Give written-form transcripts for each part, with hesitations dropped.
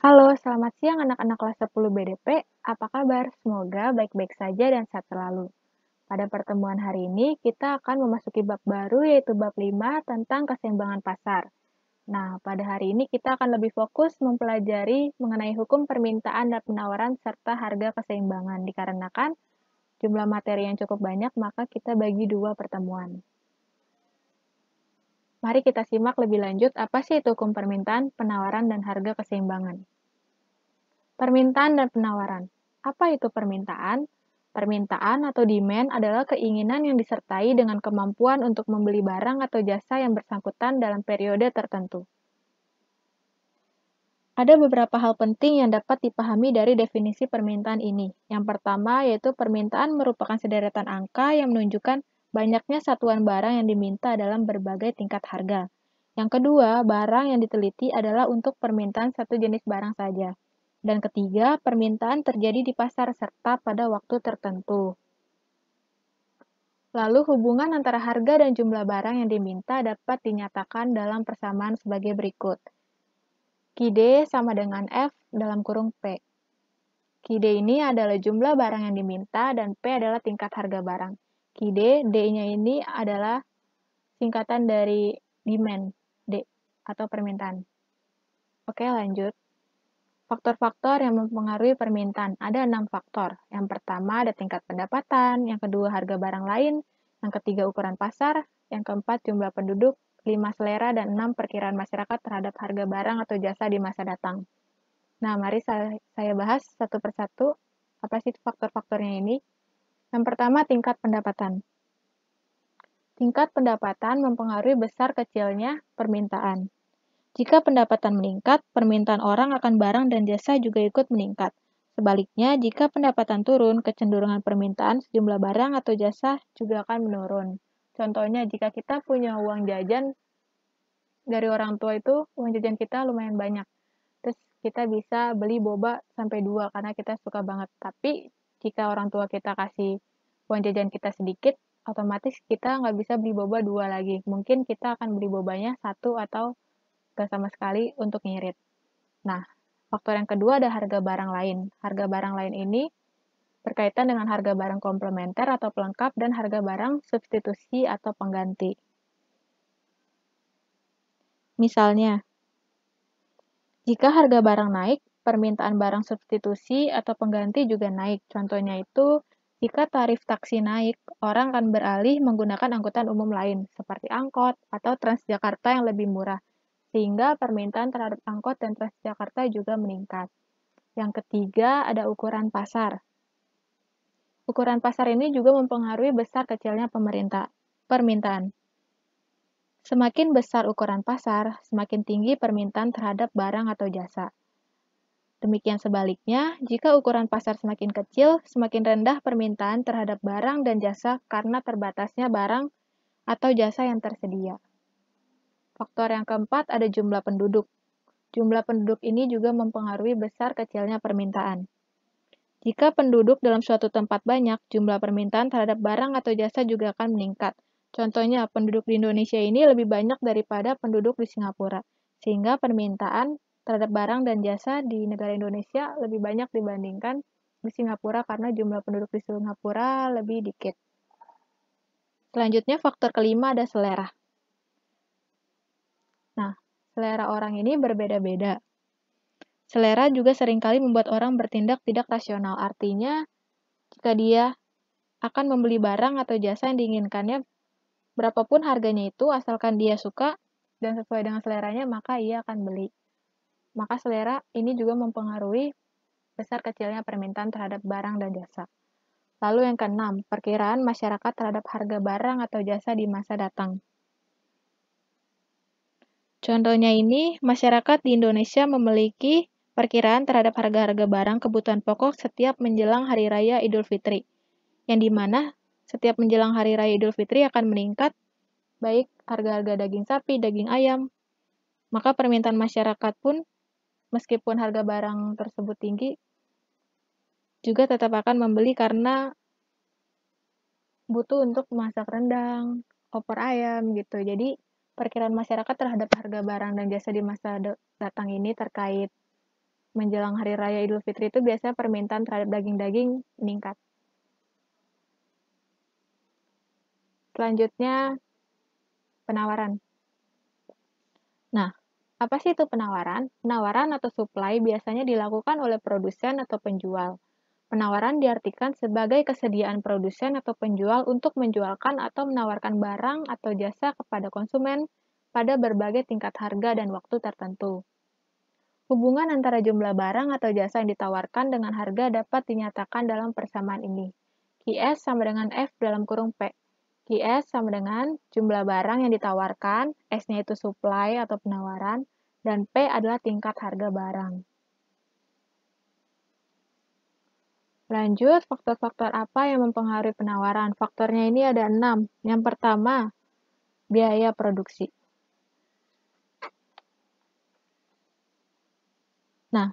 Halo, selamat siang anak-anak kelas 10 BDP. Apa kabar? Semoga baik-baik saja dan sehat selalu. Pada pertemuan hari ini, kita akan memasuki bab baru yaitu bab 5 tentang keseimbangan pasar. Nah, pada hari ini kita akan lebih fokus mempelajari mengenai hukum permintaan dan penawaran serta harga keseimbangan. Dikarenakan jumlah materi yang cukup banyak, maka kita bagi dua pertemuan. Mari kita simak lebih lanjut apa sih itu hukum permintaan, penawaran, dan harga keseimbangan. Permintaan dan penawaran. Apa itu permintaan? Permintaan atau demand adalah keinginan yang disertai dengan kemampuan untuk membeli barang atau jasa yang bersangkutan dalam periode tertentu. Ada beberapa hal penting yang dapat dipahami dari definisi permintaan ini. Yang pertama yaitu permintaan merupakan sederetan angka yang menunjukkan banyaknya satuan barang yang diminta dalam berbagai tingkat harga. Yang kedua, barang yang diteliti adalah untuk permintaan satu jenis barang saja. Dan ketiga, permintaan terjadi di pasar serta pada waktu tertentu. Lalu hubungan antara harga dan jumlah barang yang diminta dapat dinyatakan dalam persamaan sebagai berikut. QD sama dengan F dalam kurung P. QD ini adalah jumlah barang yang diminta dan P adalah tingkat harga barang. QD, D-nya ini adalah singkatan dari demand, D, atau permintaan. Oke, lanjut. Faktor-faktor yang mempengaruhi permintaan. Ada 6 faktor. Yang pertama ada tingkat pendapatan, yang kedua harga barang lain, yang ketiga ukuran pasar, yang keempat jumlah penduduk, 5 selera, dan 6 perkiraan masyarakat terhadap harga barang atau jasa di masa datang. Nah, mari saya bahas satu persatu apa sih faktor-faktornya ini. Yang pertama, tingkat pendapatan. Tingkat pendapatan mempengaruhi besar kecilnya permintaan. Jika pendapatan meningkat, permintaan orang akan barang dan jasa juga ikut meningkat. Sebaliknya, jika pendapatan turun, kecenderungan permintaan sejumlah barang atau jasa juga akan menurun. Contohnya, jika kita punya uang jajan dari orang tua itu, uang jajan kita lumayan banyak. Terus kita bisa beli boba sampai 2 karena kita suka banget. Tapi jika orang tua kita kasih uang jajan kita sedikit, otomatis kita nggak bisa beli boba 2 lagi. Mungkin kita akan beli bobanya 1 atau nggak sama sekali untuk ngirit. Nah, faktor yang kedua ada harga barang lain. Harga barang lain ini berkaitan dengan harga barang komplementer atau pelengkap dan harga barang substitusi atau pengganti. Misalnya, jika harga barang naik, permintaan barang substitusi atau pengganti juga naik. Contohnya itu, jika tarif taksi naik, orang akan beralih menggunakan angkutan umum lain, seperti angkot atau Transjakarta yang lebih murah, sehingga permintaan terhadap angkot dan Transjakarta juga meningkat. Yang ketiga, ada ukuran pasar. Ukuran pasar ini juga mempengaruhi besar kecilnya permintaan. Semakin besar ukuran pasar, semakin tinggi permintaan terhadap barang atau jasa. Demikian sebaliknya, jika ukuran pasar semakin kecil, semakin rendah permintaan terhadap barang dan jasa karena terbatasnya barang atau jasa yang tersedia. Faktor yang keempat ada jumlah penduduk. Jumlah penduduk ini juga mempengaruhi besar kecilnya permintaan. Jika penduduk dalam suatu tempat banyak, jumlah permintaan terhadap barang atau jasa juga akan meningkat. Contohnya, penduduk di Indonesia ini lebih banyak daripada penduduk di Singapura, sehingga permintaan terhadap barang dan jasa di negara Indonesia lebih banyak dibandingkan di Singapura karena jumlah penduduk di Singapura lebih dikit. Selanjutnya, faktor kelima ada selera. Nah, selera orang ini berbeda-beda. Selera juga seringkali membuat orang bertindak tidak rasional. Artinya, jika dia akan membeli barang atau jasa yang diinginkannya, berapapun harganya itu, asalkan dia suka dan sesuai dengan seleranya, maka ia akan beli. Maka selera ini juga mempengaruhi besar kecilnya permintaan terhadap barang dan jasa. Lalu yang keenam, perkiraan masyarakat terhadap harga barang atau jasa di masa datang. Contohnya ini, masyarakat di Indonesia memiliki perkiraan terhadap harga-harga barang kebutuhan pokok setiap menjelang Hari Raya Idul Fitri, yang dimana setiap menjelang Hari Raya Idul Fitri akan meningkat, baik harga-harga daging sapi, daging ayam, maka permintaan masyarakat pun, meskipun harga barang tersebut tinggi, juga tetap akan membeli karena butuh untuk masak rendang, opor ayam gitu. Jadi perkiraan masyarakat terhadap harga barang dan jasa di masa datang ini terkait menjelang Hari Raya Idul Fitri itu biasanya permintaan terhadap daging-daging meningkat. Selanjutnya, penawaran. Nah, apa sih itu penawaran? Penawaran atau supply biasanya dilakukan oleh produsen atau penjual. Penawaran diartikan sebagai kesediaan produsen atau penjual untuk menjualkan atau menawarkan barang atau jasa kepada konsumen pada berbagai tingkat harga dan waktu tertentu. Hubungan antara jumlah barang atau jasa yang ditawarkan dengan harga dapat dinyatakan dalam persamaan ini. QS sama dengan F dalam kurung P. QS sama dengan jumlah barang yang ditawarkan, S-nya itu supply atau penawaran, dan P adalah tingkat harga barang. Lanjut, faktor-faktor apa yang mempengaruhi penawaran? Faktornya ini ada 6. Yang pertama, biaya produksi. Nah,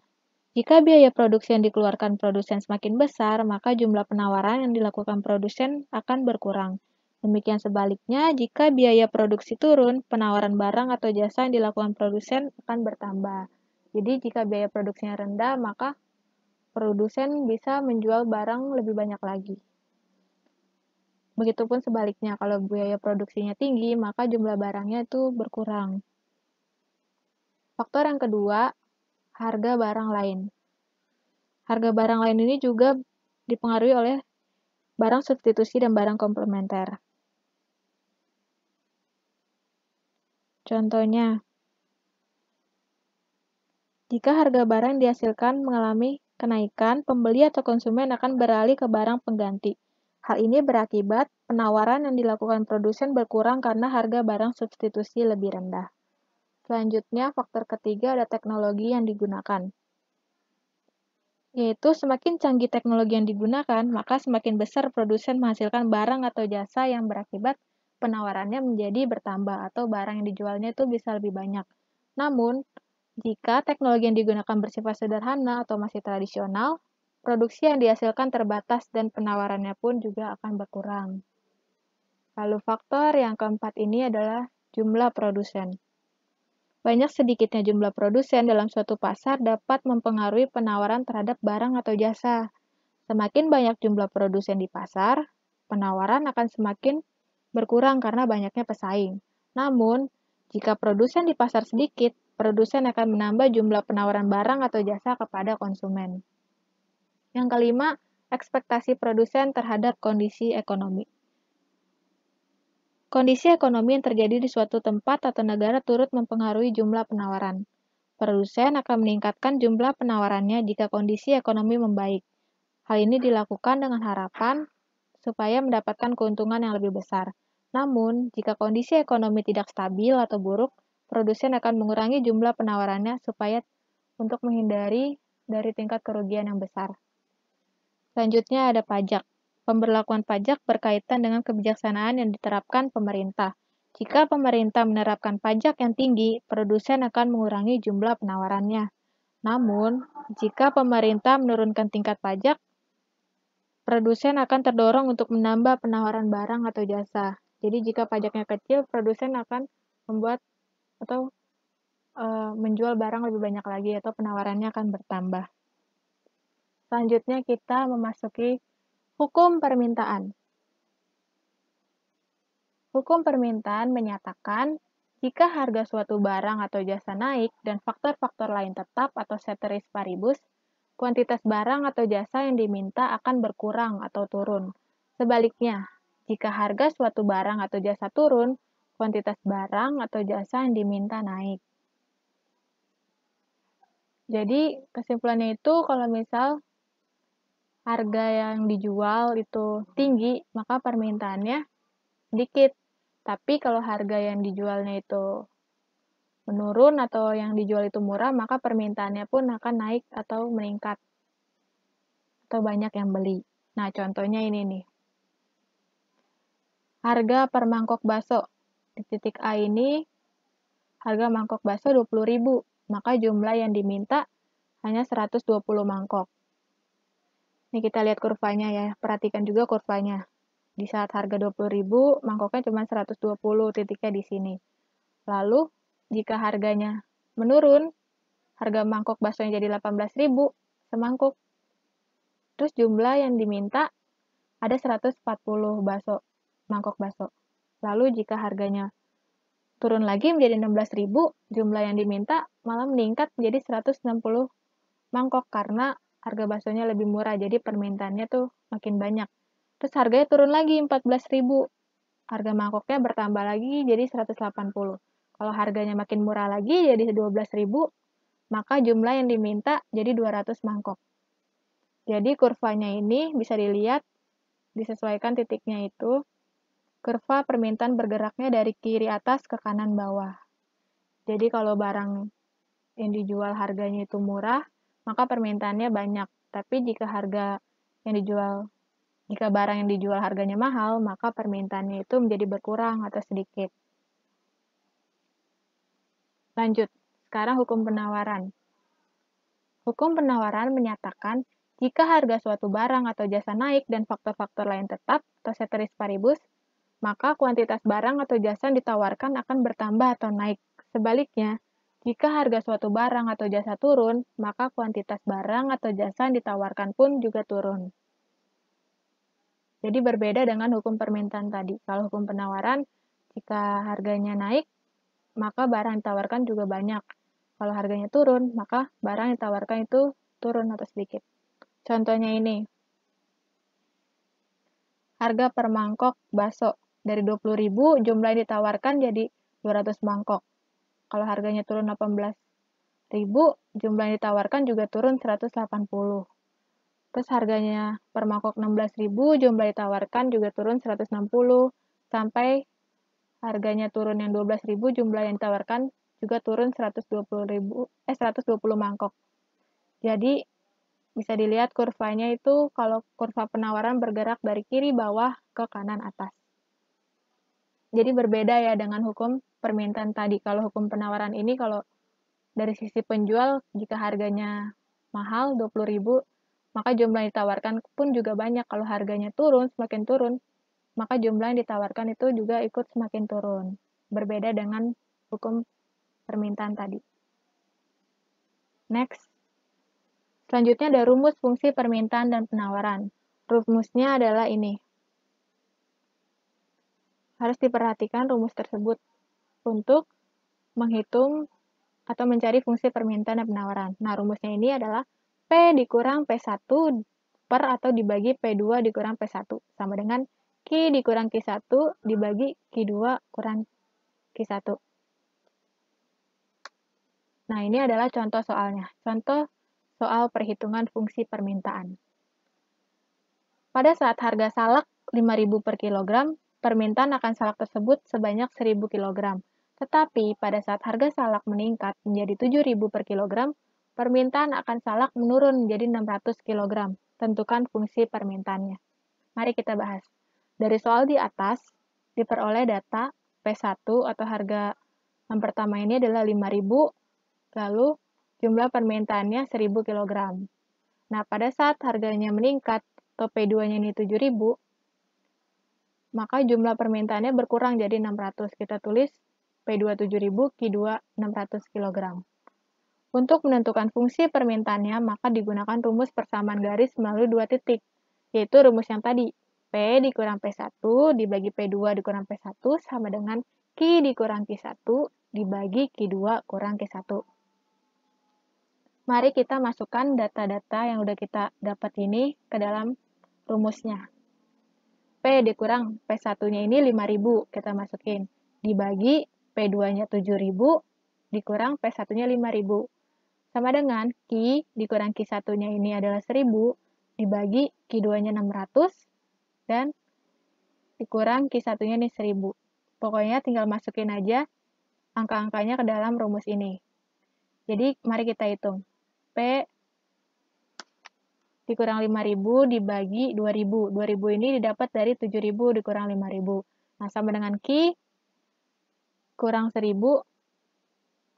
jika biaya produksi yang dikeluarkan produsen semakin besar, maka jumlah penawaran yang dilakukan produsen akan berkurang. Demikian sebaliknya, jika biaya produksi turun, penawaran barang atau jasa yang dilakukan produsen akan bertambah. Jadi, jika biaya produksinya rendah, maka produsen bisa menjual barang lebih banyak lagi. Begitupun sebaliknya, kalau biaya produksinya tinggi, maka jumlah barangnya itu berkurang. Faktor yang kedua, harga barang lain. Harga barang lain ini juga dipengaruhi oleh barang substitusi dan barang komplementer. Contohnya, jika harga barang dihasilkan mengalami kenaikan, pembeli atau konsumen akan beralih ke barang pengganti. Hal ini berakibat penawaran yang dilakukan produsen berkurang karena harga barang substitusi lebih rendah. Selanjutnya, faktor ketiga ada teknologi yang digunakan. Yaitu semakin canggih teknologi yang digunakan, maka semakin besar produsen menghasilkan barang atau jasa yang berakibat penawarannya menjadi bertambah atau barang yang dijualnya itu bisa lebih banyak. Namun, jika teknologi yang digunakan bersifat sederhana atau masih tradisional, produksi yang dihasilkan terbatas dan penawarannya pun juga akan berkurang. Lalu faktor yang keempat ini adalah jumlah produsen. Banyak sedikitnya jumlah produsen dalam suatu pasar dapat mempengaruhi penawaran terhadap barang atau jasa. Semakin banyak jumlah produsen di pasar, penawaran akan semakin berkurang karena banyaknya pesaing. Namun, jika produsen di pasar sedikit, produsen akan menambah jumlah penawaran barang atau jasa kepada konsumen. Yang kelima, ekspektasi produsen terhadap kondisi ekonomi. Kondisi ekonomi yang terjadi di suatu tempat atau negara turut mempengaruhi jumlah penawaran. Produsen akan meningkatkan jumlah penawarannya jika kondisi ekonomi membaik. Hal ini dilakukan dengan harapan supaya mendapatkan keuntungan yang lebih besar. Namun, jika kondisi ekonomi tidak stabil atau buruk, produsen akan mengurangi jumlah penawarannya supaya untuk menghindari dari tingkat kerugian yang besar. Selanjutnya ada pajak. Pemberlakuan pajak berkaitan dengan kebijaksanaan yang diterapkan pemerintah. Jika pemerintah menerapkan pajak yang tinggi, produsen akan mengurangi jumlah penawarannya. Namun, jika pemerintah menurunkan tingkat pajak, produsen akan terdorong untuk menambah penawaran barang atau jasa. Jadi, jika pajaknya kecil, produsen akan membuat atau menjual barang lebih banyak lagi atau penawarannya akan bertambah. Selanjutnya, kita memasuki hukum permintaan. Hukum permintaan menyatakan jika harga suatu barang atau jasa naik dan faktor-faktor lain tetap atau ceteris paribus, kuantitas barang atau jasa yang diminta akan berkurang atau turun. Sebaliknya, jika harga suatu barang atau jasa turun, kuantitas barang atau jasa yang diminta naik. Jadi, kesimpulannya itu kalau misal harga yang dijual itu tinggi, maka permintaannya sedikit. Tapi kalau harga yang dijualnya itu menurun atau yang dijual itu murah, maka permintaannya pun akan naik atau meningkat. Atau banyak yang beli. Nah, contohnya ini nih. Harga per mangkok bakso. Di titik A ini, harga mangkok bakso 20.000, maka jumlah yang diminta hanya 120 mangkok. Ini kita lihat kurvanya ya, perhatikan juga kurvanya. Di saat harga 20.000, mangkoknya cuma 120, titiknya di sini. Lalu, jika harganya menurun, harga mangkok baksonya jadi 18.000 semangkuk. Terus jumlah yang diminta ada 140 mangkok bakso. Lalu jika harganya turun lagi menjadi 16.000, jumlah yang diminta malah meningkat menjadi 160 mangkok karena harga baksonya lebih murah, jadi permintaannya tuh makin banyak. Terus harganya turun lagi 14.000, harga mangkoknya bertambah lagi jadi 180. Kalau harganya makin murah lagi jadi 12.000, maka jumlah yang diminta jadi 200 mangkok. Jadi kurvanya ini bisa dilihat, disesuaikan titiknya itu, kurva permintaan bergeraknya dari kiri atas ke kanan bawah. Jadi kalau barang yang dijual harganya itu murah, maka permintaannya banyak. Tapi jika barang yang dijual harganya mahal, maka permintaannya itu menjadi berkurang atau sedikit. Lanjut, sekarang hukum penawaran. Hukum penawaran menyatakan jika harga suatu barang atau jasa naik dan faktor-faktor lain tetap atau ceteris paribus, maka kuantitas barang atau jasa yang ditawarkan akan bertambah atau naik. Sebaliknya, jika harga suatu barang atau jasa turun, maka kuantitas barang atau jasa yang ditawarkan pun juga turun. Jadi berbeda dengan hukum permintaan tadi. Kalau hukum penawaran, jika harganya naik, maka barang yang ditawarkan juga banyak. Kalau harganya turun, maka barang yang ditawarkan itu turun atau sedikit. Contohnya ini, harga per mangkok bakso dari 20.000, jumlah yang ditawarkan jadi 200 mangkok. Kalau harganya turun 18.000, jumlah yang ditawarkan juga turun 180. Terus harganya per mangkok 16.000, jumlah ditawarkan juga turun 160, sampai harganya turun yang 12.000, jumlah yang ditawarkan juga turun 120 mangkok. Jadi bisa dilihat kurvanya itu kalau kurva penawaran bergerak dari kiri bawah ke kanan atas. Jadi berbeda ya dengan hukum permintaan tadi. Kalau hukum penawaran ini kalau dari sisi penjual jika harganya mahal 20.000, maka jumlah yang ditawarkan pun juga banyak. Kalau harganya turun, semakin turun, maka jumlah yang ditawarkan itu juga ikut semakin turun. Berbeda dengan hukum permintaan tadi. Next. Selanjutnya ada rumus fungsi permintaan dan penawaran. Rumusnya adalah ini. Harus diperhatikan rumus tersebut untuk menghitung atau mencari fungsi permintaan dan penawaran. Nah, rumusnya ini adalah P dikurang P1 per atau dibagi P2 dikurang P1 sama dengan Q dikurang Q1 dibagi Q2 kurang Q1. Nah, ini adalah contoh soalnya. Contoh soal perhitungan fungsi permintaan. Pada saat harga salak 5.000 per kilogram, permintaan akan salak tersebut sebanyak 1.000 kilogram. Tetapi pada saat harga salak meningkat menjadi 7.000 per kilogram, permintaan akan salak menurun menjadi 600 kilogram. Tentukan fungsi permintaannya. Mari kita bahas. Dari soal di atas, diperoleh data P1 atau harga yang pertama ini adalah 5.000, lalu jumlah permintaannya 1.000 kg. Nah, pada saat harganya meningkat, atau P2-nya ini 7.000, maka jumlah permintaannya berkurang jadi 600. Kita tulis P2 7.000, Q2 600 kg. Untuk menentukan fungsi permintaannya, maka digunakan rumus persamaan garis melalui dua titik, yaitu rumus yang tadi, P dikurang P1 dibagi P2 dikurang P1 sama dengan Q dikurang Q1 dibagi Q2 kurang Q1. Mari kita masukkan data-data yang udah kita dapat ini ke dalam rumusnya. P dikurang P1-nya ini 5.000, kita masukin. Dibagi P2-nya 7.000, dikurang P1-nya 5.000. Sama dengan Q dikurang Q1-nya ini adalah 1.000, dibagi Q2-nya 600, dan dikurang Q1-nya ini 1.000. Pokoknya tinggal masukin aja angka-angkanya ke dalam rumus ini. Jadi mari kita hitung. P dikurang 5.000 dibagi 2.000. 2.000 ini didapat dari 7.000 dikurang 5.000. Nah, sama dengan Q kurang 1.000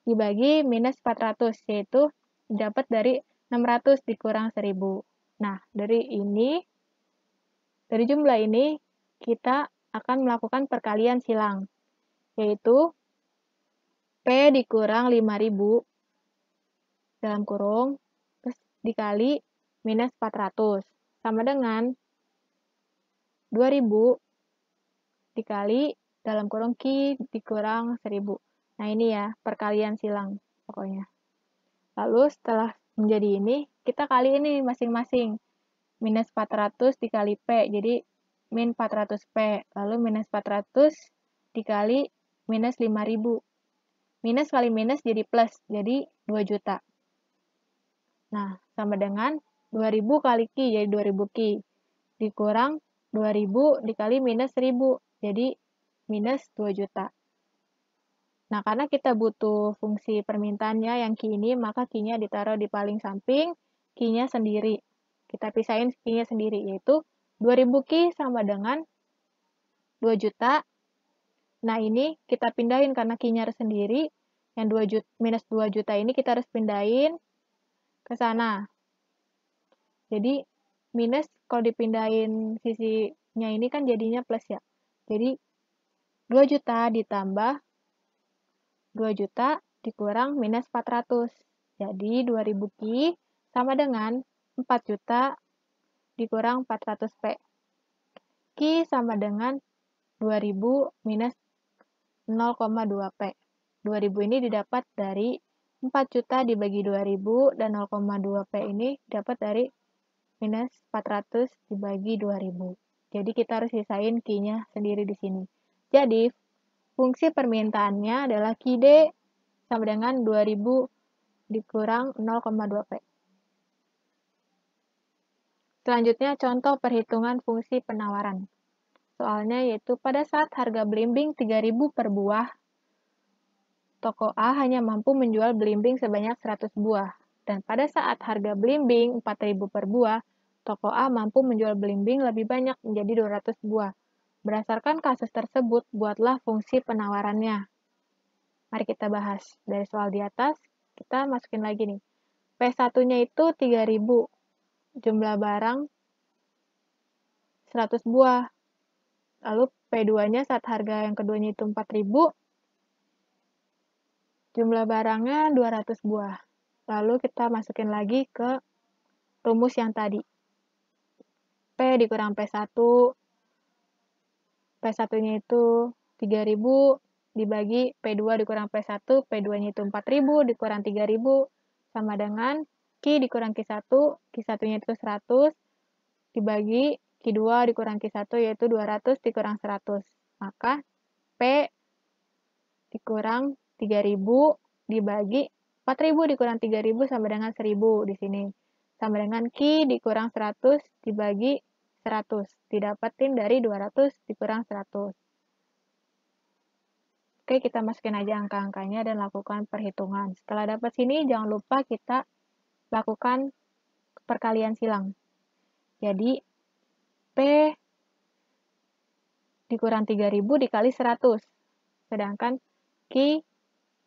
dibagi minus 400, yaitu didapat dari 600 dikurang 1.000. Nah, dari jumlah ini, kita akan melakukan perkalian silang, yaitu P dikurang 5.000 dalam kurung, terus dikali minus 400, sama dengan 2000 dikali dalam kurung Q dikurang 1000. Nah ini ya, perkalian silang pokoknya. Lalu setelah menjadi ini, kita kali ini masing-masing. Minus 400 dikali P, jadi min 400P. Lalu minus 400 dikali minus 5000. Minus kali minus jadi plus, jadi 2 juta. Nah, sama dengan 2000 kali Q, jadi 2000 Q. Dikurang 2000 dikali minus 1000, jadi minus 2 juta. Nah, karena kita butuh fungsi permintaannya yang Q ini, maka Q-nya ditaruh di paling samping, Q-nya sendiri. Kita pisahin Q-nya sendiri, yaitu 2000 Q sama dengan 2 juta. Nah, ini kita pindahin karena Q-nya harus sendiri. Yang 2 juta, minus 2 juta ini kita harus pindahin ke sana. Jadi, minus kalau dipindahin sisinya ini kan jadinya plus ya. Jadi, 2 juta ditambah 2 juta dikurang minus 400. Jadi 2000 Q sama dengan 4 juta dikurang 400P. Q sama dengan 2000 minus 0,2P. 2000 ini didapat dari 4 juta dibagi 2000 dan 0,2P ini dapat dari minus 400 dibagi 2000. Jadi kita harus sisain Q-nya sendiri di sini. Jadi fungsi permintaannya adalah QD sama dengan 2000 dikurang 0,2P. Selanjutnya, contoh perhitungan fungsi penawaran. Soalnya yaitu pada saat harga belimbing 3.000 per buah, toko A hanya mampu menjual belimbing sebanyak 100 buah. Dan pada saat harga belimbing 4.000 per buah, toko A mampu menjual belimbing lebih banyak menjadi 200 buah. Berdasarkan kasus tersebut, buatlah fungsi penawarannya. Mari kita bahas. Dari soal di atas, kita masukin lagi nih. P1-nya itu 3.000. Jumlah barang 100 buah. Lalu P2-nya saat harga yang keduanya itu 4.000. Jumlah barangnya 200 buah. Lalu kita masukin lagi ke rumus yang tadi. P dikurang P1. P1-nya itu 3.000 dibagi P2 dikurang P1, P2-nya itu 4.000 dikurang 3.000 sama dengan Q dikurang Q1, Q1-nya itu 100 dibagi Q2 dikurang Q1 yaitu 200 dikurang 100. Maka P dikurang 3.000 dibagi 4.000 dikurang 3.000 sama dengan 1.000 di sini. Sama dengan Q dikurang 100 dibagi 100. Didapatin dari 200 dikurang 100. Oke, kita masukin aja angka-angkanya dan lakukan perhitungan. Setelah dapat sini, jangan lupa kita lakukan perkalian silang. Jadi, P dikurang 3.000 dikali 100. Sedangkan Q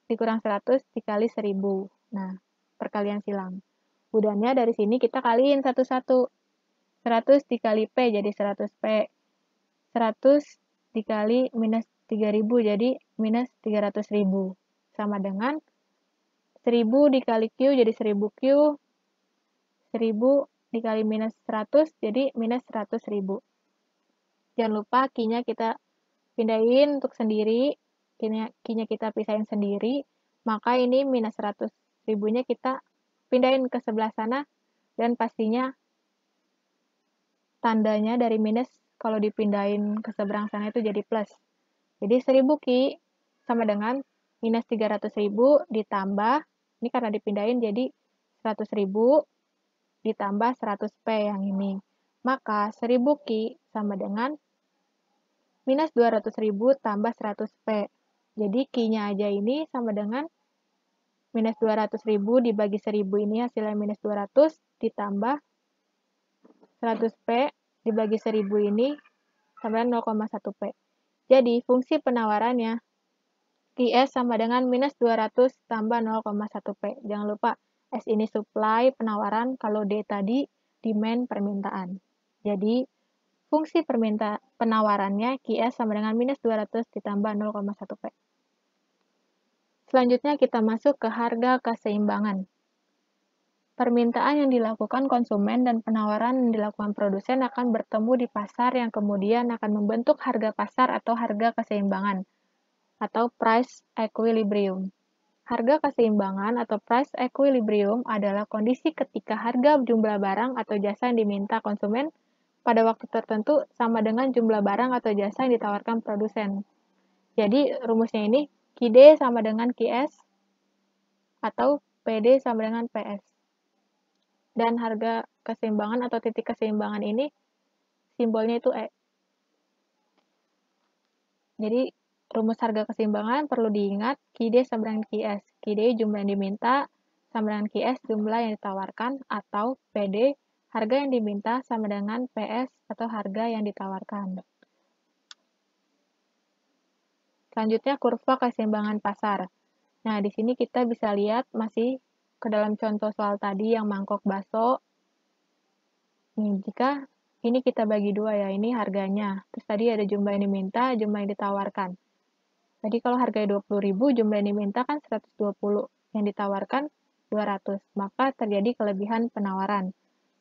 dikurang 100 dikali 1.000. Nah, perkalian silang. Udahnya dari sini kita kaliin satu-satu. 100 dikali P jadi 100P. 100 dikali minus 3.000 jadi minus 300.000. Sama dengan 1.000 dikali Q jadi 1.000Q. 1.000 dikali minus 100 jadi minus 100.000. Jangan lupa Q-nya kita pindahin untuk sendiri. Q-nya kita pisahin sendiri. Maka ini minus 100.000-nya kita pindahin ke sebelah sana. Dan pastinya tandanya dari minus kalau dipindahin ke seberang sana itu jadi plus. Jadi 1.000 Q sama dengan minus 300.000 ditambah, ini karena dipindahin jadi 100.000 ditambah 100P yang ini. Maka 1.000 Q sama dengan minus 200.000 tambah 100P. Jadi Q-nya aja ini sama dengan minus 200.000 dibagi 1.000 ini hasilnya minus 200 ditambah 100P dibagi 1.000 ini sama dengan 0,1P. Jadi, fungsi penawarannya QS sama dengan minus 200 tambah 0,1P. Jangan lupa, S ini supply penawaran, kalau D tadi demand permintaan. Jadi, fungsi penawarannya QS sama dengan minus 200 ditambah 0,1P. Selanjutnya kita masuk ke harga keseimbangan. Permintaan yang dilakukan konsumen dan penawaran yang dilakukan produsen akan bertemu di pasar yang kemudian akan membentuk harga pasar atau harga keseimbangan, atau price equilibrium. Harga keseimbangan atau price equilibrium adalah kondisi ketika harga jumlah barang atau jasa yang diminta konsumen pada waktu tertentu sama dengan jumlah barang atau jasa yang ditawarkan produsen. Jadi rumusnya ini QD sama dengan QS atau PD sama dengan PS. Dan harga keseimbangan atau titik keseimbangan ini simbolnya itu E. Jadi rumus harga keseimbangan perlu diingat QD sama dengan QS. QD jumlah yang diminta sama dengan QS jumlah yang ditawarkan, atau PD harga yang diminta sama dengan PS atau harga yang ditawarkan. Selanjutnya kurva keseimbangan pasar. Nah, di sini kita bisa lihat masih ke dalam contoh soal tadi yang mangkok bakso. Nih, jika ini kita bagi dua ya, ini harganya. Terus tadi ada jumlah yang diminta, jumlah yang ditawarkan. Tadi kalau harganya 20.000, jumlah yang diminta kan 120, yang ditawarkan 200. Maka terjadi kelebihan penawaran.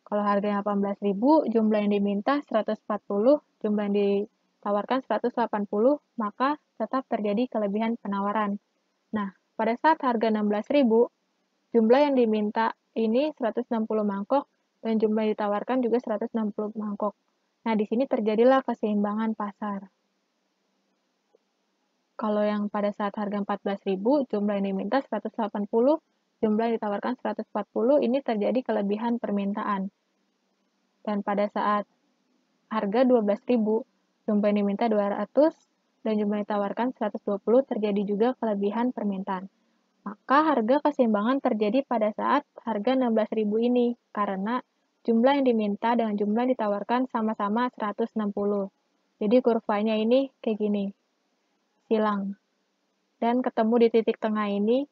Kalau harganya 18.000, jumlah yang diminta 140, jumlah yang ditawarkan 180, maka tetap terjadi kelebihan penawaran. Nah, pada saat harga 16.000, jumlah yang diminta ini 160 mangkok, dan jumlah yang ditawarkan juga 160 mangkok. Nah, di sini terjadilah keseimbangan pasar. Kalau yang pada saat harga 14.000, jumlah yang diminta 180, jumlah yang ditawarkan 140, ini terjadi kelebihan permintaan. Dan pada saat harga 12.000, jumlah yang diminta 200, dan jumlah yang ditawarkan 120, terjadi juga kelebihan permintaan. Maka harga keseimbangan terjadi pada saat harga 16.000 ini, karena jumlah yang diminta dengan jumlah yang ditawarkan sama-sama 160. Jadi kurvanya ini kayak gini, silang. Dan ketemu di titik tengah ini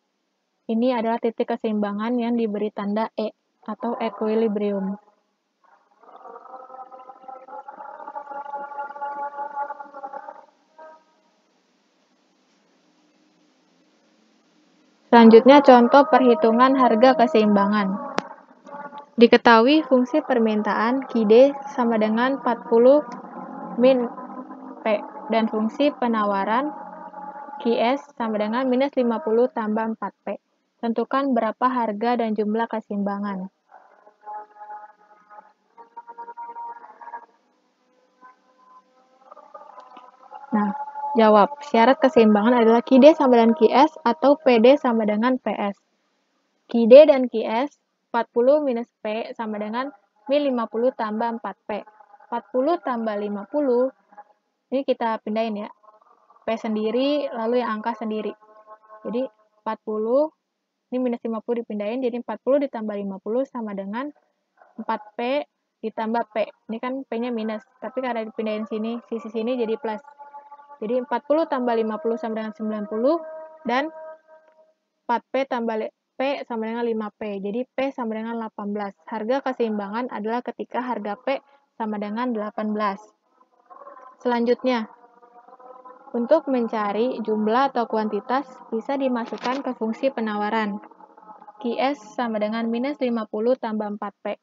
adalah titik keseimbangan yang diberi tanda E, atau equilibrium. Selanjutnya contoh perhitungan harga keseimbangan. Diketahui fungsi permintaan QD sama dengan 40 min P, dan fungsi penawaran QS sama dengan minus 50 tambah 4P. Tentukan berapa harga dan jumlah keseimbangan. Nah, jawab. Syarat keseimbangan adalah QD sama dengan QS atau PD sama dengan PS. QD dan QS 40 minus P sama dengan min 50 tambah 4P. 40 tambah 50, ini kita pindahin ya. P sendiri, lalu yang angka sendiri. Jadi 40, ini minus 50 dipindahin, jadi 40 ditambah 50 sama dengan 4P ditambah P. Ini kan P-nya minus, tapi karena dipindahin sini, sisi sini jadi plus. Jadi 40 tambah 50 sama dengan 90, dan 4P tambah P sama dengan 5P. Jadi P sama dengan 18. Harga keseimbangan adalah ketika harga P sama dengan 18. Selanjutnya, untuk mencari jumlah atau kuantitas bisa dimasukkan ke fungsi penawaran. QS sama dengan minus 50 tambah 4P.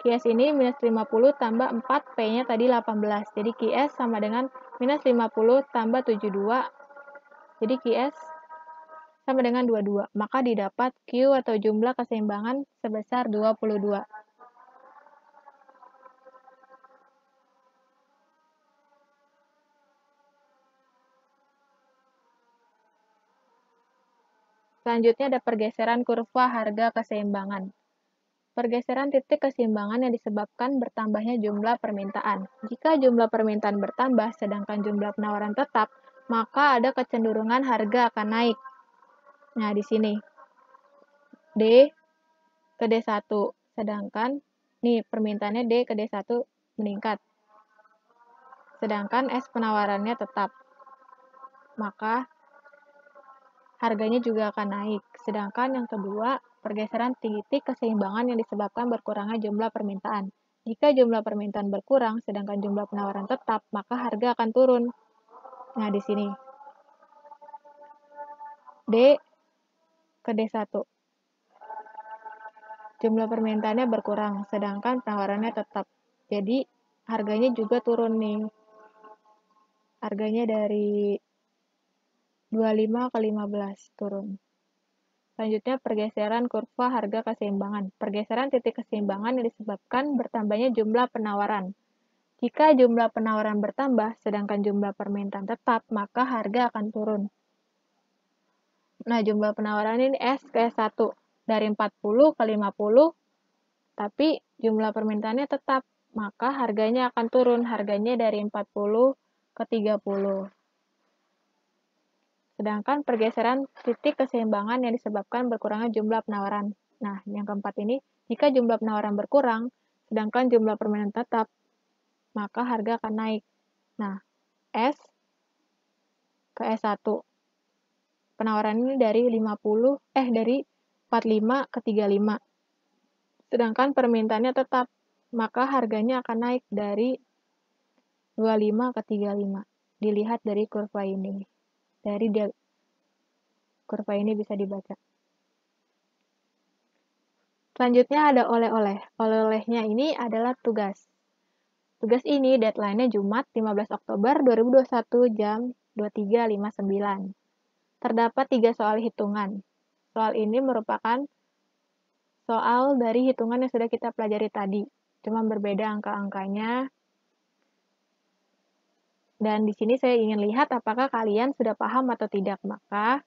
QS ini minus 50 tambah 4, P-nya tadi 18. Jadi QS sama dengan minus 50 tambah 72. Jadi QS sama dengan 22. Maka didapat Q atau jumlah keseimbangan sebesar 22. Selanjutnya ada pergeseran kurva harga keseimbangan. Pergeseran titik keseimbangan yang disebabkan bertambahnya jumlah permintaan. Jika jumlah permintaan bertambah sedangkan jumlah penawaran tetap, maka ada kecenderungan harga akan naik. Nah, di sini D ke D1, sedangkan nih permintaannya D ke D1 meningkat. Sedangkan S penawarannya tetap. Maka harganya juga akan naik. Sedangkan yang kedua, pergeseran titik keseimbangan yang disebabkan berkurangnya jumlah permintaan. Jika jumlah permintaan berkurang, sedangkan jumlah penawaran tetap, maka harga akan turun. Nah, di sini. D ke D1. Jumlah permintaannya berkurang, sedangkan penawarannya tetap. Jadi, harganya juga turun nih. Harganya dari 25 ke 15 turun. Selanjutnya, pergeseran kurva harga keseimbangan. Pergeseran titik keseimbangan yang disebabkan bertambahnya jumlah penawaran. Jika jumlah penawaran bertambah, sedangkan jumlah permintaan tetap, maka harga akan turun. Nah, jumlah penawaran ini S ke S1. Dari 40 ke 50, tapi jumlah permintaannya tetap, maka harganya akan turun. Harganya dari 40 ke 30. Sedangkan pergeseran titik keseimbangan yang disebabkan berkurangnya jumlah penawaran. Nah, yang keempat ini, jika jumlah penawaran berkurang, sedangkan jumlah permintaan tetap, maka harga akan naik. Nah, S ke S1. Penawaran ini dari 45 ke 35. Sedangkan permintaannya tetap, maka harganya akan naik dari 25 ke 35. Dilihat dari kurva ini. Dari kurva ini bisa dibaca. Selanjutnya ada oleh-oleh. Oleh-olehnya ini adalah tugas. Tugas ini deadline-nya Jumat 15 Oktober 2021 jam 23.59. Terdapat 3 soal hitungan. Soal ini merupakan soal dari hitungan yang sudah kita pelajari tadi. Cuma berbeda angka-angkanya. Dan di sini saya ingin lihat apakah kalian sudah paham atau tidak. Maka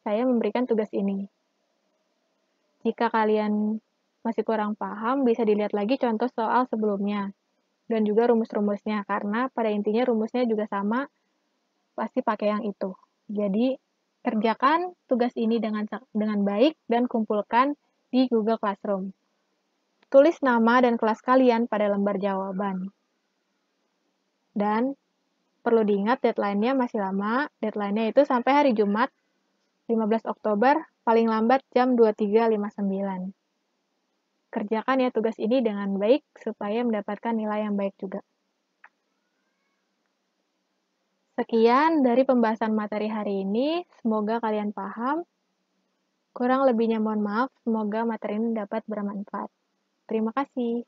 saya memberikan tugas ini. Jika kalian masih kurang paham, bisa dilihat lagi contoh soal sebelumnya. Dan juga rumus-rumusnya. Karena pada intinya rumusnya juga sama, pasti pakai yang itu. Jadi, kerjakan tugas ini dengan baik dan kumpulkan di Google Classroom. Tulis nama dan kelas kalian pada lembar jawaban. Dan perlu diingat deadline-nya masih lama. Deadline-nya itu sampai hari Jumat 15 Oktober, paling lambat jam 23.59. Kerjakan ya tugas ini dengan baik supaya mendapatkan nilai yang baik juga. Sekian dari pembahasan materi hari ini. Semoga kalian paham. Kurang lebihnya mohon maaf. Semoga materi ini dapat bermanfaat. Terima kasih.